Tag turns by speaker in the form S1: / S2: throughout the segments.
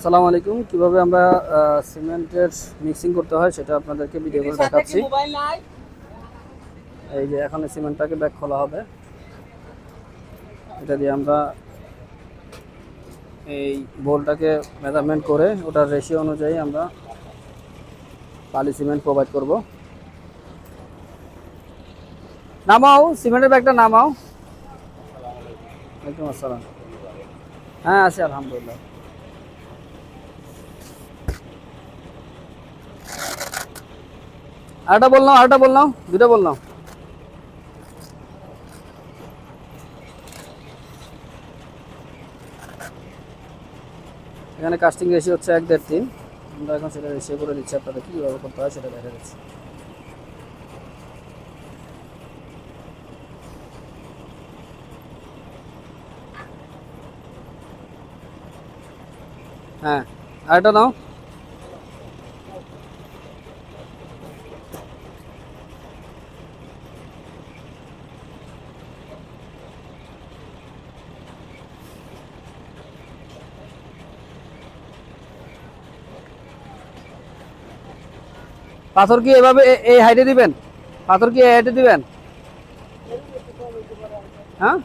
S1: আসসালামু আলাইকুম। কিভাবে আমরা সিমেন্টের মিক্সিং করতে হয় সেটা আপনাদেরকে ভিডিও করে দেখাচ্ছি। এই যে এখন সিমেন্টটাকে ব্যাগ খোলা হবে, এটা দিয়ে আমরা এই বোলটাকে মেজারমেন্ট করে ওটার রেশিও অনুযায়ী আমরা বালি সিমেন্ট প্রোভাইড করব। নামাও সিমেন্টের ব্যাগটা নামাও। ওয়ালাইকুম আসসালাম। হ্যাঁ আছি আলহামদুলিল্লাহ। আরেকটা বললাম দুটো বললাম। এখানে কাস্টিং রেশিও হচ্ছে 1/3-3। আমরা এখন সেটা রেশিও করে দিচ্ছি, আপনাদের কীভাবে করতে হয় সেটা দেখা যাচ্ছে। হ্যাঁ আরেকটা নাও। পাথর কি এভাবে এই হাইটে দিবেন? পাথর কি এই হাইটে দিবেন? হ্যাঁ,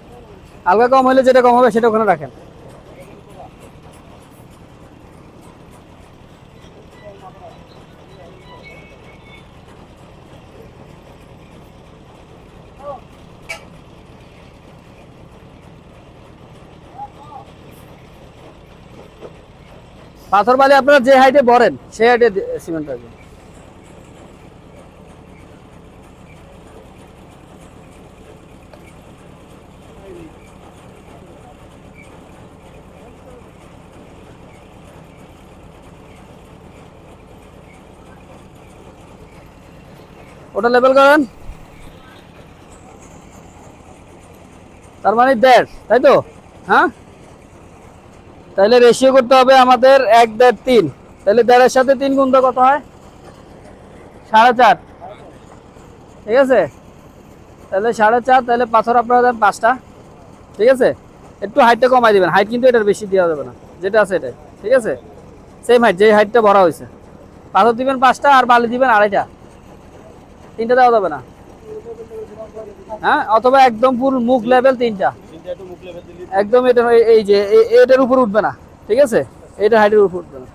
S1: হালকা কম হলে যেটা কম হবে সেটা ওখানে রাখেন। পাথর বালি আপনারা যে হাইটে ভরেন সেই হাইটে সিমেন্ট রাখবেন। ওটা লেভেল করেন, তার মানে 1.5, তাই তো? হ্যাঁ, তাহলে রেশিও করতে হবে আমাদের 1.5-3। তাহলে 1.5-এর সাথে 3 গুণ তো কত হয়? 4.5। ঠিক আছে, তাহলে 4.5। তাহলে পাথর আপনারা দেন 5টা। ঠিক আছে, একটু হাইটটা কমাই দিবেন, হাইট কিন্তু এটার বেশি দেওয়া যাবে না, যেটা আছে এটাই। ঠিক আছে, সেম হাইট, যে হাইটটা ভরা হয়েছে। পাথর দিবেন 5টা আর বালি দিবেন 2.5টা, 3টা দেওয়া যাবে না। হ্যাঁ, অথবা একদম পুরো মুখ লেভেল 3টা, একদম এটা এই যে এটার উপর উঠবে না। ঠিক আছে, এটা হাইটের উপর উঠবে না,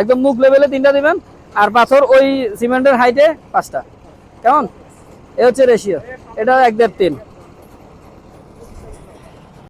S1: একদম মুখ লেভেলে 3টা দিবেন। আর পাথর ওই সিমেন্টের হাইটে 5টা। কেমন? এ হচ্ছে রেশিও, এটা 1.5-3।